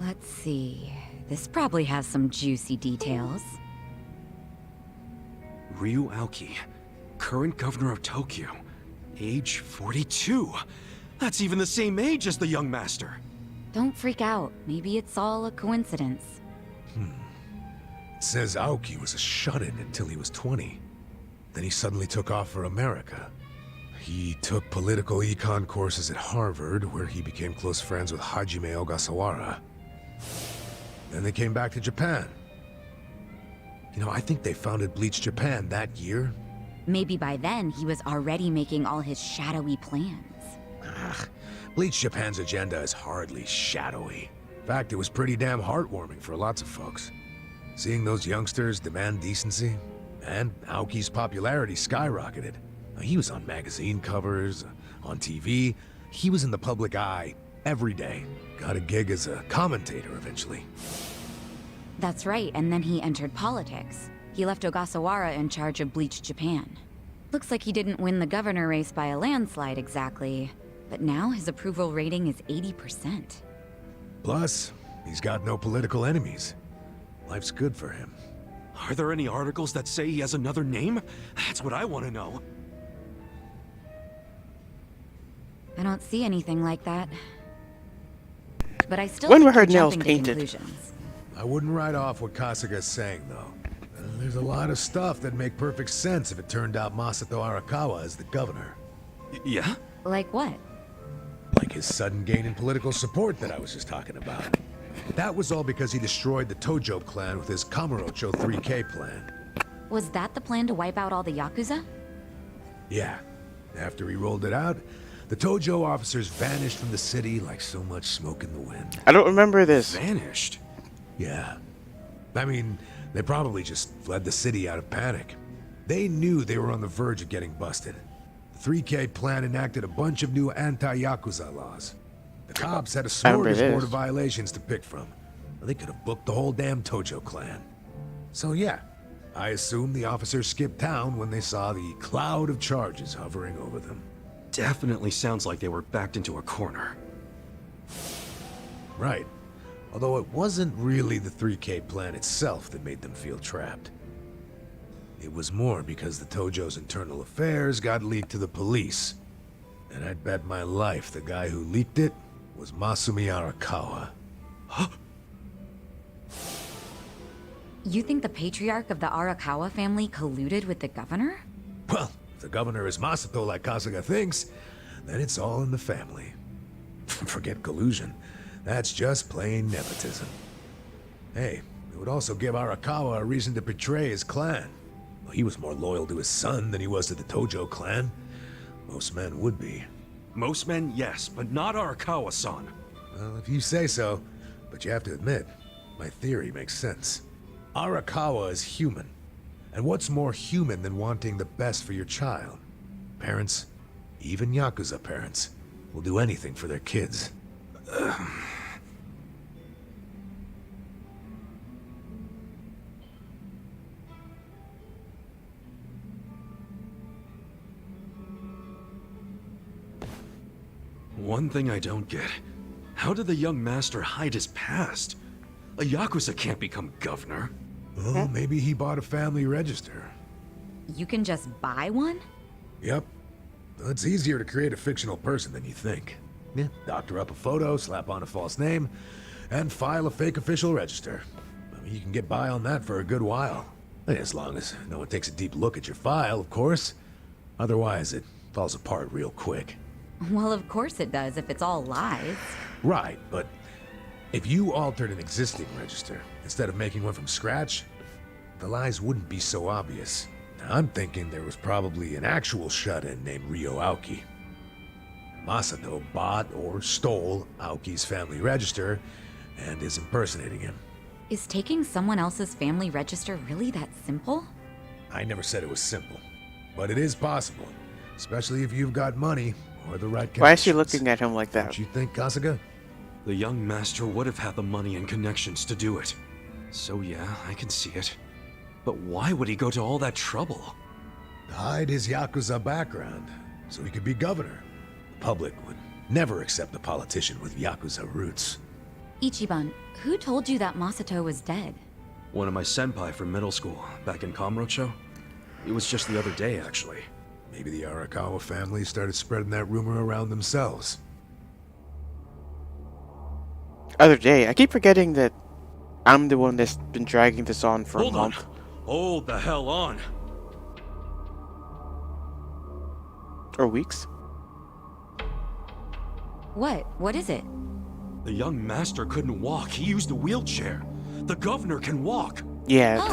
Let's see. This probably has some juicy details. Ryu Aoki, current governor of Tokyo, age 42. That's even the same age as the young master. Don't freak out. Maybe it's all a coincidence. It says Aoki was a shut-in until he was 20. Then he suddenly took off for America. He took political econ courses at Harvard, where he became close friends with Hajime Ogasawara. Then they came back to Japan. You know, I think they founded Bleach Japan that year. Maybe by then he was already making all his shadowy plans. Bleach Japan's agenda is hardly shadowy. In fact, it was pretty damn heartwarming for lots of folks. Seeing those youngsters demand decency, and Aoki's popularity skyrocketed. He was on magazine covers, on TV. He was in the public eye every day. Got a gig as a commentator eventually. That's right, and then he entered politics. He left Ogasawara in charge of Bleach Japan. Looks like he didn't win the governor race by a landslide exactly, but now his approval rating is 80%. Plus, he's got no political enemies. Life's good for him. Are there any articles that say he has another name? That's what I want to know. I don't see anything like that. But I still When think were her you're nails jumping to painted? conclusions. I wouldn't write off what Kasuga's saying, though. There's a lot of stuff that'd make perfect sense if it turned out Masato Arakawa is the governor. Yeah? Like what? Like his sudden gain in political support that I was just talking about. That was all because he destroyed the Tojo clan with his Kamurocho 3K plan. Was that the plan to wipe out all the Yakuza? Yeah. After he rolled it out, the Tojo officers vanished from the city like so much smoke in the wind. I don't remember this. Vanished? Yeah. I mean, they probably just fled the city out of panic. They knew they were on the verge of getting busted. The 3K plan enacted a bunch of new anti-Yakuza laws. The cops had a smorgasbord of violations to pick from. They could have booked the whole damn Tojo clan. So yeah, I assume the officers skipped town when they saw the cloud of charges hovering over them. Definitely sounds like they were backed into a corner. Right. Although it wasn't really the 3K plan itself that made them feel trapped. It was more because the Tojo's internal affairs got leaked to the police. And I'd bet my life the guy who leaked it was Masumi Arakawa. Huh? You think the patriarch of the Arakawa family colluded with the governor? Well, if the governor is Masato like Kasuga thinks, then it's all in the family. Forget collusion. That's just plain nepotism. Hey, it would also give Arakawa a reason to betray his clan. Well, he was more loyal to his son than he was to the Tojo clan. Most men would be. Most men, yes, but not Arakawa-san. Well, if you say so, but you have to admit, my theory makes sense. Arakawa is human. And what's more human than wanting the best for your child? Parents, even Yakuza parents, will do anything for their kids. One thing I don't get. How did the young master hide his past? A Yakuza can't become governor. Well, maybe he bought a family register. You can just buy one? Yep. Well, it's easier to create a fictional person than you think. Yeah, doctor up a photo, slap on a false name, and file a fake official register. I mean, you can get by on that for a good while. As long as no one takes a deep look at your file, of course. Otherwise, it falls apart real quick. Well, of course it does if it's all lies. Right, but if you altered an existing register instead of making one from scratch, the lies wouldn't be so obvious. Now, I'm thinking there was probably an actual shut-in named Ryo Aoki. Masato bought or stole Aoki's family register and is impersonating him. Is taking someone else's family register really that simple? I never said it was simple, but it is possible, especially if you've got money or the right connections. Why is she looking at him like that? Don't you think, Kasuga? The young master would have had the money and connections to do it. So yeah, I can see it. But why would he go to all that trouble? To hide his Yakuza background, so he could be governor. The public would never accept a politician with Yakuza roots. Ichiban, who told you that Masato was dead? One of my senpai from middle school, back in Kamurocho. It was just the other day, actually. Maybe the Arakawa family started spreading that rumor around themselves. Other day, I keep forgetting that I'm the one that's been dragging this on for a month. Hold the hell on! Or weeks. What? What is it? The young master couldn't walk. He used a wheelchair. The governor can walk. Yeah, Oh,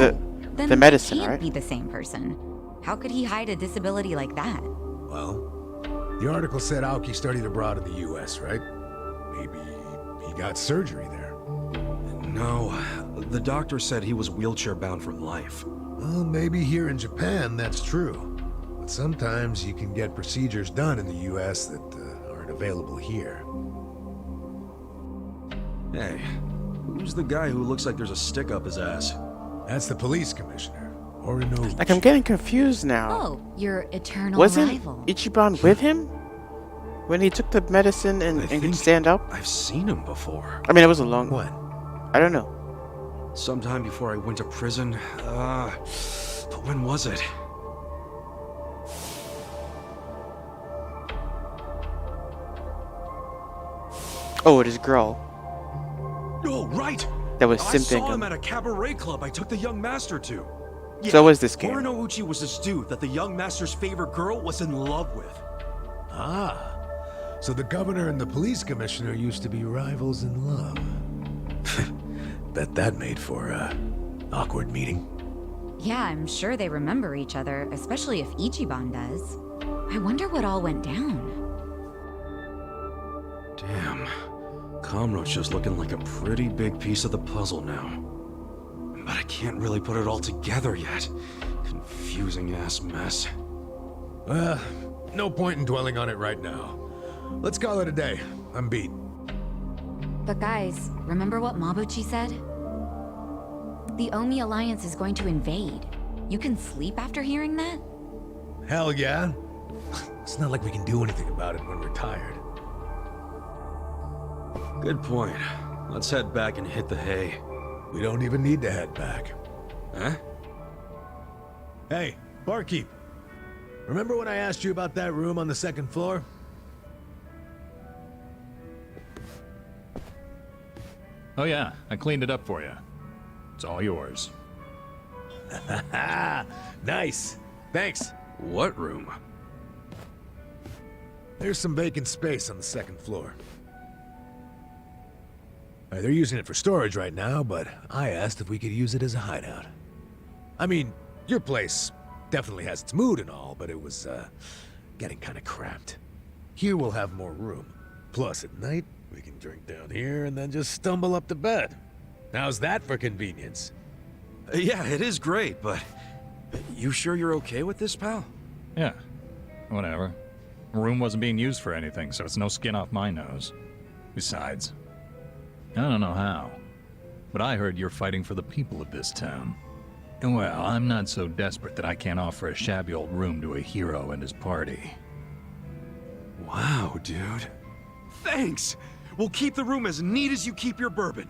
then the medicine, can't right? be the same person. How could he hide a disability like that? Well, the article said Aoki studied abroad in the US, right? Maybe he got surgery there. No, the doctor said he was wheelchair-bound for life. Well, maybe here in Japan that's true. But sometimes you can get procedures done in the US that aren't available here. Hey, who's the guy who looks like there's a stick up his ass? That's the police commissioner, Orino. Like, I'm getting confused now. Oh, your eternal Wasn't rival. Ichiban with him when he took the medicine and could think stand up? I've seen him before. I mean, it was a long. When? I don't know. Sometime before I went to prison. But when was it? Oh, it is girl Oh, right! that was I saw simping him him. at a cabaret club I took the young master to. Yeah, So was this kid. Horinouchi was this dude that the young master's favorite girl was in love with. Ah, so the governor and the police commissioner used to be rivals in love. Bet that made for a awkward meeting. Yeah, I'm sure they remember each other, especially if Ichiban does. I wonder what all went down. Damn. Kamurocho's looking like a pretty big piece of the puzzle now. But I can't really put it all together yet. Confusing ass mess. Well, no point in dwelling on it right now. Let's call it a day. I'm beat. But guys, remember what Mabuchi said? The Omi Alliance is going to invade. You can sleep after hearing that? Hell yeah. It's not like we can do anything about it when we're tired. Good point. Let's head back and hit the hay. We don't even need to head back. Huh? Hey, barkeep. Remember when I asked you about that room on the second floor? Oh yeah, I cleaned it up for you. It's all yours. Nice. Thanks. What room? There's some vacant space on the second floor. They're using it for storage right now, but I asked if we could use it as a hideout. I mean, your place definitely has its mood and all, but it was, getting kind of cramped. Here we'll have more room. Plus, at night, we can drink down here and then just stumble up to bed. How's that for convenience? Yeah, it is great, but... You sure you're okay with this, pal? Yeah, whatever. The room wasn't being used for anything, so it's no skin off my nose. Besides, I don't know how, but I heard you're fighting for the people of this town. And well, I'm not so desperate that I can't offer a shabby old room to a hero and his party. Wow, dude. Thanks! We'll keep the room as neat as you keep your bourbon.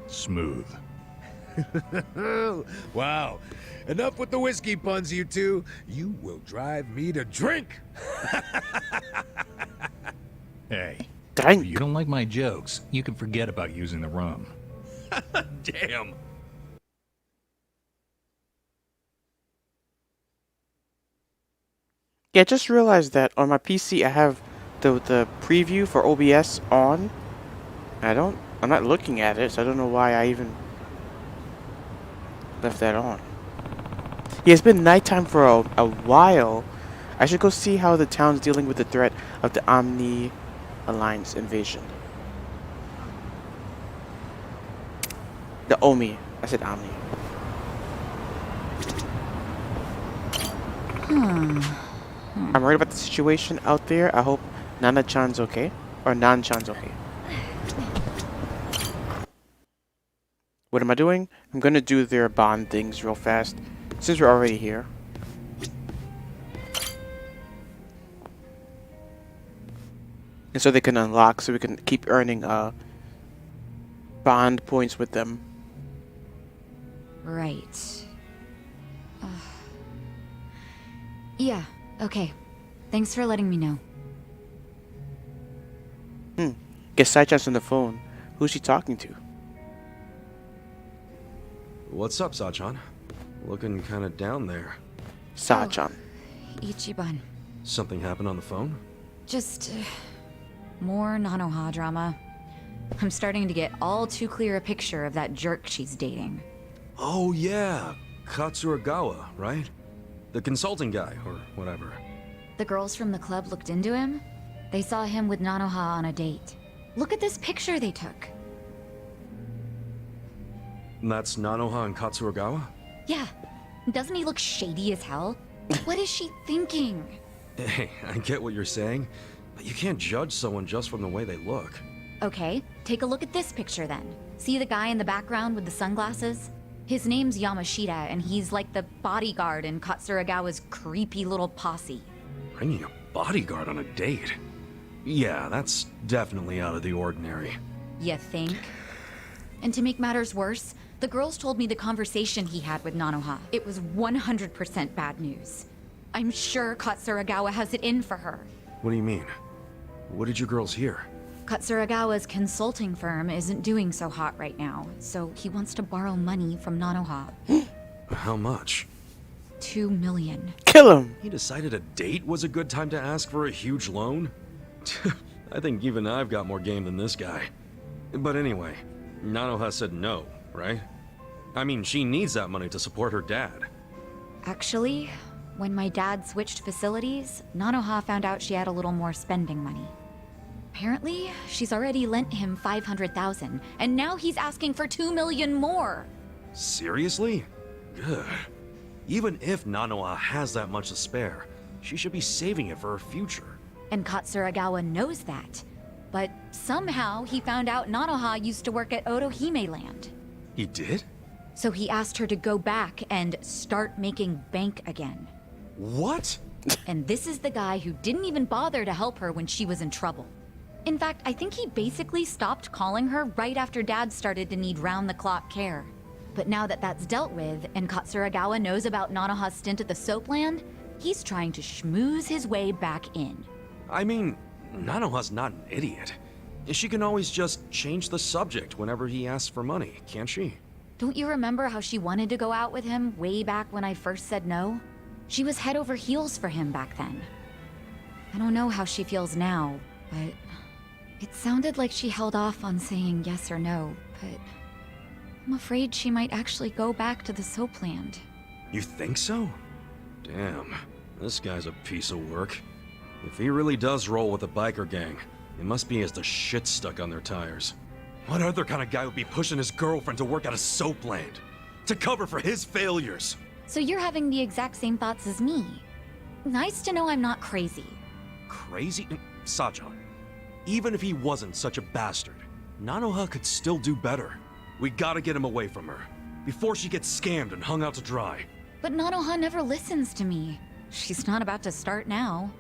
Smooth. Wow. Enough with the whiskey puns, you two. You will drive me to drink. Hey, Dang. if you don't like my jokes, you can forget about using the room. Damn. Yeah, I just realized that on my PC I have the preview for OBS on. I'm not looking at it, so I don't know why I even left that on. Yeah, it's been nighttime for a while. I should go see how the town's dealing with the threat of the Omni Alliance invasion. The Omi. I said Omni. I'm worried about the situation out there. I hope Nana-chan's okay. Or Nan-chan's okay. What am I doing? I'm gonna do their bond things real fast, since we're already here. And so they can unlock, so we can keep earning bond points with them. Right. Yeah, okay. Thanks for letting me know. Get Sai-chan's on the phone. Who's she talking to? What's up, Sachan? Looking kind of down there. Sai-chan. Ichiban. Something happened on the phone? Just more Nanoha drama. I'm starting to get all too clear a picture of that jerk she's dating. Oh yeah, Katsuragawa, right? The consulting guy, or whatever. The girls from the club looked into him. They saw him with Nanoha on a date. Look at this picture they took. That's Nanoha and Katsuragawa? Yeah. Doesn't he look shady as hell? What is she thinking? Hey, I get what you're saying, but you can't judge someone just from the way they look. Okay, take a look at this picture then. See the guy in the background with the sunglasses? His name's Yamashita, and he's like the bodyguard in Katsuragawa's creepy little posse. Bringing a bodyguard on a date? Yeah, that's definitely out of the ordinary. You think? And to make matters worse, the girls told me the conversation he had with Nanoha. It was 100% bad news. I'm sure Katsuragawa has it in for her. What do you mean? What did you girls hear? Katsuragawa's consulting firm isn't doing so hot right now, so he wants to borrow money from Nanoha. How much? 2 million. Kill him! He decided a date was a good time to ask for a huge loan? I think even I've got more game than this guy. But anyway, Nanoha said no, right? I mean, she needs that money to support her dad. Actually, when my dad switched facilities, Nanoha found out she had a little more spending money. Apparently, she's already lent him 500,000, and now he's asking for 2 million more. Seriously? Good. Even if Nanoha has that much to spare, she should be saving it for her future. And Katsuragawa knows that. But somehow he found out Nanoha used to work at Otohime Land. He did? So he asked her to go back and start making bank again. What? And this is the guy who didn't even bother to help her when she was in trouble. In fact, I think he basically stopped calling her right after Dad started to need round-the-clock care. But now that that's dealt with, and Katsuragawa knows about Nanoha's stint at the Soapland, he's trying to schmooze his way back in. I mean, Nanoha's not an idiot. She can always just change the subject whenever he asks for money, can't she? Don't you remember how she wanted to go out with him way back when I first said no? She was head over heels for him back then. I don't know how she feels now, but it sounded like she held off on saying yes or no, but I'm afraid she might actually go back to the Soapland. You think so? Damn, this guy's a piece of work. If he really does roll with a biker gang, it must be as the shit stuck on their tires. What other kind of guy would be pushing his girlfriend to work at a Soapland? To cover for his failures? So you're having the exact same thoughts as me. Nice to know I'm not crazy. Crazy? Sajan, even if he wasn't such a bastard, Nanoha could still do better. We gotta get him away from her, before she gets scammed and hung out to dry. But Nanoha never listens to me. She's not about to start now.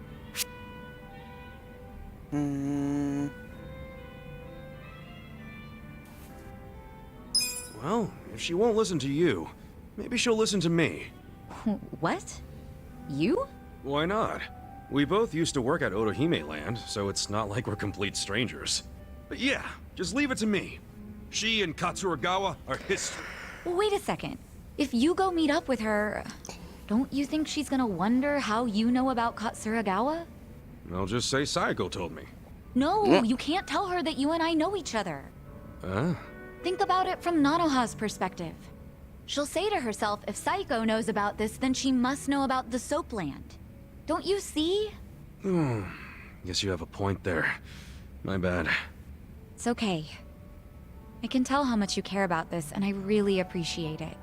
Well, if she won't listen to you, maybe she'll listen to me. What? You? Why not? We both used to work at Otohime Land, so it's not like we're complete strangers. But yeah, just leave it to me. She and Katsuragawa are history. Wait a second. If you go meet up with her, don't you think she's gonna wonder how you know about Katsuragawa? I'll just say Saiko told me. No, you can't tell her that you and I know each other. Huh? Think about it from Nanoha's perspective. She'll say to herself, if Saiko knows about this, then she must know about the Soapland. Don't you see? Guess you have a point there. My bad. It's okay. I can tell how much you care about this, and I really appreciate it.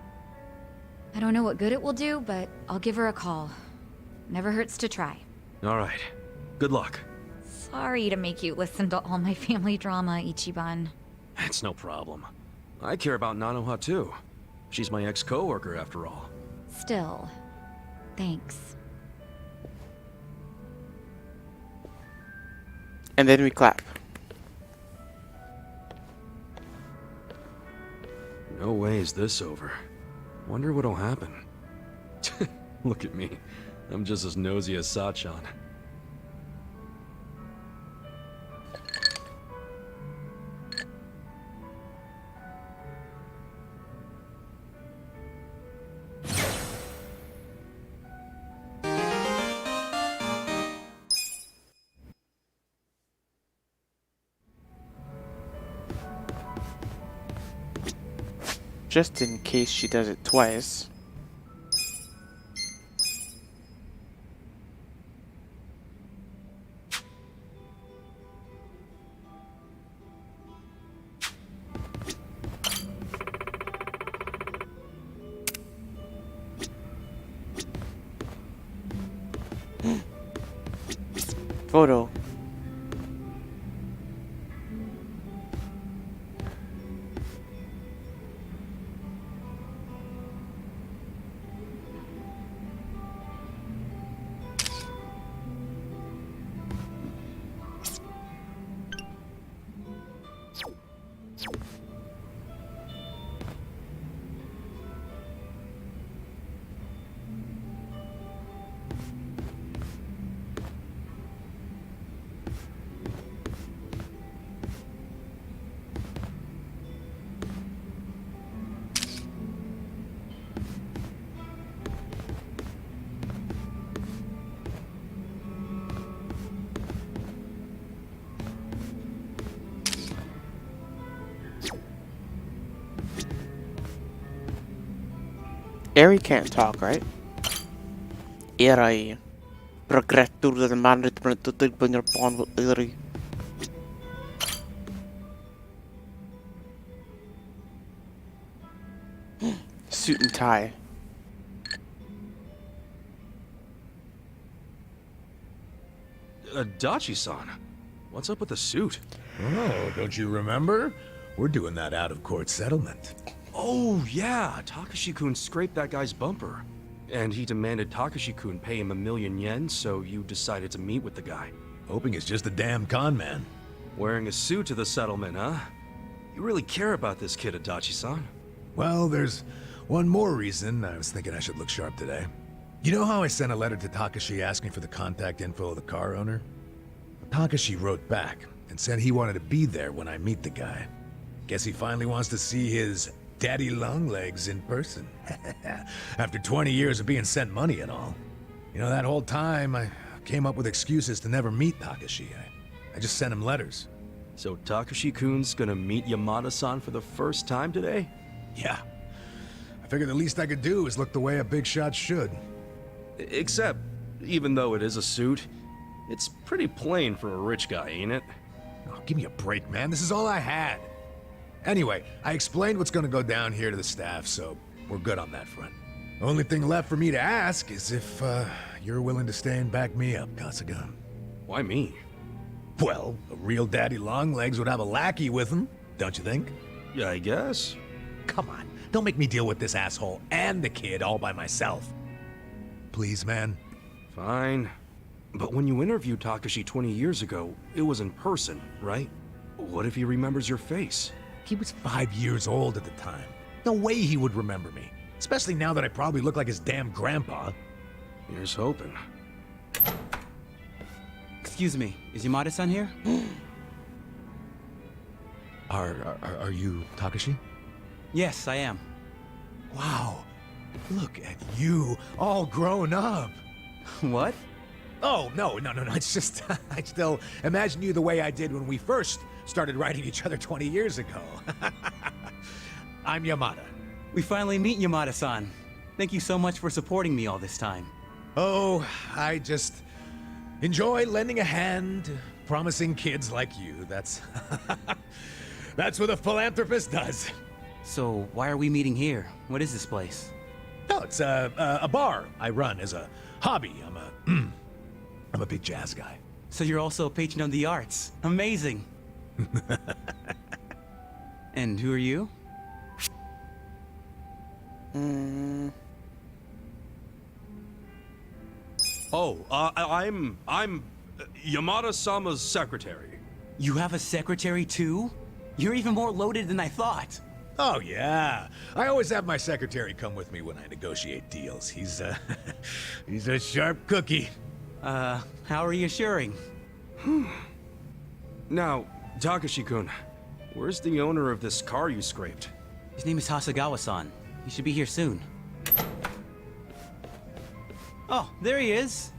I don't know what good it will do, but I'll give her a call. Never hurts to try. Alright. Good luck. Sorry to make you listen to all my family drama, Ichiban. It's no problem. I care about Nanoha too. She's my ex-coworker after all. Still, thanks. And then we clap. No way is this over. Wonder what'll happen. Look at me. I'm just as nosy as Sachan. Just in case she does it twice. Photo. Eri can't talk, right? Eri. Progretur the man when you're born with Eri. Suit and tie. Dachi-san, what's up with the suit? Oh, don't you remember? We're doing that out-of-court settlement. Oh, yeah, Takashi-kun scraped that guy's bumper. And he demanded Takashi-kun pay him 1,000,000 yen, so you decided to meet with the guy. Hoping it's just a damn con man. Wearing a suit to the settlement, huh? You really care about this kid, Adachi-san. Well, there's one more reason I was thinking I should look sharp today. You know how I sent a letter to Takashi asking for the contact info of the car owner? Takashi wrote back and said he wanted to be there when I meet the guy. Guess he finally wants to see his daddy longlegs in person. After 20 years of being sent money and all. You know, that whole time I came up with excuses to never meet Takashi. I just sent him letters. So Takashi-kun's gonna meet Yamada-san for the first time today? Yeah. I figured the least I could do is look the way a big shot should. Except, even though it is a suit, it's pretty plain for a rich guy, ain't it? Oh, give me a break, man. This is all I had. Anyway, I explained what's gonna go down here to the staff, so we're good on that front. Only thing left for me to ask is if you're willing to stay and back me up, Kasuga. Why me? Well, a real daddy longlegs would have a lackey with him, don't you think? Yeah, I guess. Come on, don't make me deal with this asshole and the kid all by myself. Please, man. Fine. But when you interviewed Takashi 20 years ago, it was in person, right? What if he remembers your face? He was 5 years old at the time. No way he would remember me. Especially now that I probably look like his damn grandpa. Here's hoping. Excuse me, is Yamada-san here? Are you Takashi? Yes, I am. Wow. Look at you, all grown up. What? Oh, no. It's just, I still imagine you the way I did when we first started writing each other 20 years ago. I'm Yamada. We finally meet Yamada-san. Thank you so much for supporting me all this time. Oh, I just enjoy lending a hand to promising kids like you. That's what a philanthropist does. So, why are we meeting here? What is this place? No, it's a bar I run as a hobby. I'm a big jazz guy. So you're also a patron of the arts. Amazing. And who are you? Oh, I'm Yamada-sama's secretary. You have a secretary too? You're even more loaded than I thought. Oh, yeah. I always have my secretary come with me when I negotiate deals. He's a sharp cookie. How reassuring. Now, Takashi-kun, where's the owner of this car you scraped? His name is Hasegawa-san. He should be here soon. Oh, there he is.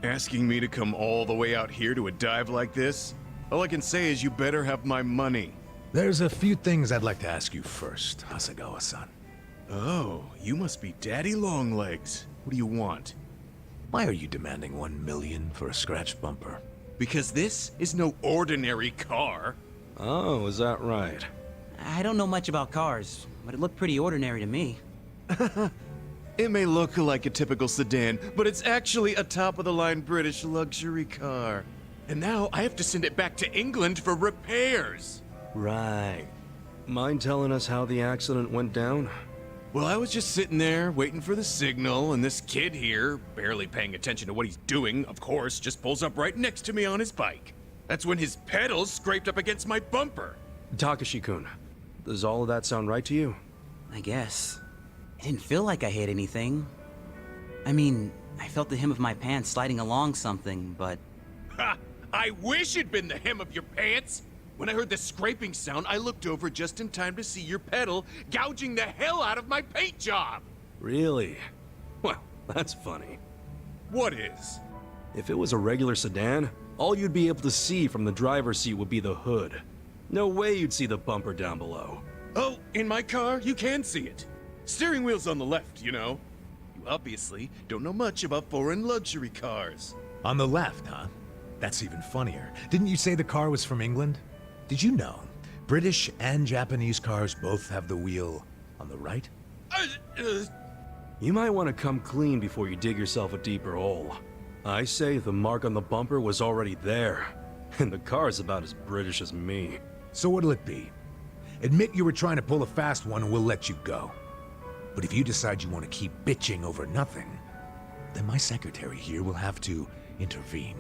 Asking me to come all the way out here to a dive like this? All I can say is you better have my money. There's a few things I'd like to ask you first, Hasegawa-san. Oh, you must be Daddy Longlegs. What do you want? Why are you demanding 1 million for a scratched bumper? Because this is no ordinary car. Oh, is that right? I don't know much about cars, but it looked pretty ordinary to me. It may look like a typical sedan, but it's actually a top-of-the-line British luxury car. And now I have to send it back to England for repairs. Right. Mind telling us how the accident went down? Well, I was just sitting there, waiting for the signal, and this kid here, barely paying attention to what he's doing, of course, just pulls up right next to me on his bike. That's when his pedals scraped up against my bumper. Takashi-kun, does all of that sound right to you? I guess. It didn't feel like I hit anything. I mean, I felt the hem of my pants sliding along something, but... Ha! I wish it'd been the hem of your pants! When I heard the scraping sound, I looked over just in time to see your pedal gouging the hell out of my paint job! Really? Well, that's funny. What is? If it was a regular sedan, all you'd be able to see from the driver's seat would be the hood. No way you'd see the bumper down below. Oh, in my car, you can see it. Steering wheel's on the left, you know. You obviously don't know much about foreign luxury cars. On the left, huh? That's even funnier. Didn't you say the car was from England? Did you know British and Japanese cars both have the wheel on the right? You might want to come clean before you dig yourself a deeper hole. I say the mark on the bumper was already there, and the car's about as British as me. So what'll it be? Admit you were trying to pull a fast one and we'll let you go. But if you decide you want to keep bitching over nothing, then my secretary here will have to intervene.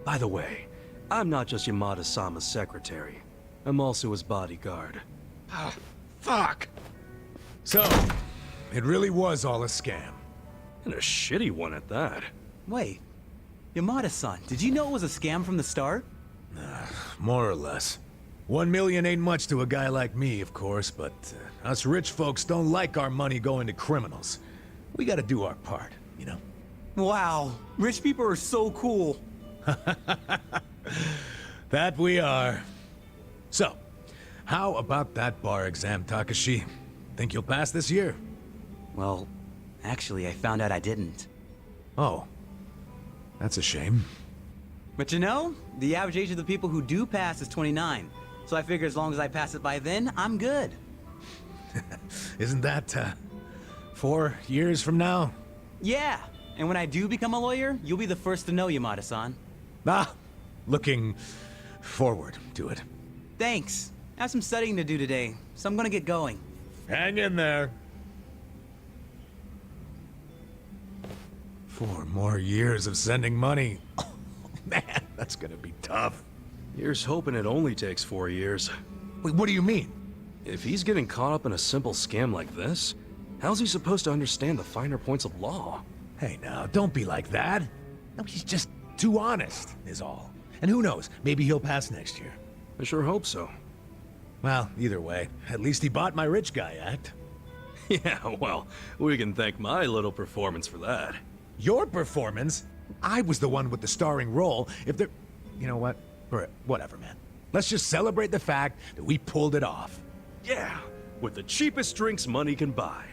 By the way, I'm not just Yamada-sama's secretary. I'm also his bodyguard. Ah, fuck! So, it really was all a scam. And a shitty one at that. Wait. Yamada-san, did you know it was a scam from the start? More or less. 1 million ain't much to a guy like me, of course, but us rich folks don't like our money going to criminals. We gotta do our part, you know? Wow, rich people are so cool. That we are. So, how about that bar exam, Takashi? Think you'll pass this year? Well, actually, I found out I didn't. Oh. That's a shame. But you know, the average age of the people who do pass is 29. So I figure as long as I pass it by then, I'm good. Isn't that, 4 years from now? Yeah, and when I do become a lawyer, you'll be the first to know, Yamada-san. Ah, looking forward to it. Thanks. I have some studying to do today, so I'm gonna get going. Hang in there. 4 more years of sending money. Oh, man, that's gonna be tough. Here's hoping it only takes 4 years. Wait, what do you mean? If he's getting caught up in a simple scam like this, how's he supposed to understand the finer points of law? Hey now, don't be like that. No, he's just too honest, is all. And who knows, maybe he'll pass next year. I sure hope so. Well, either way, at least he bought my rich guy act. Yeah, well, we can thank my little performance for that. Your performance? I was the one with the starring role. If there... You know what? Whatever, man. Let's just celebrate the fact that we pulled it off. Yeah, with the cheapest drinks money can buy.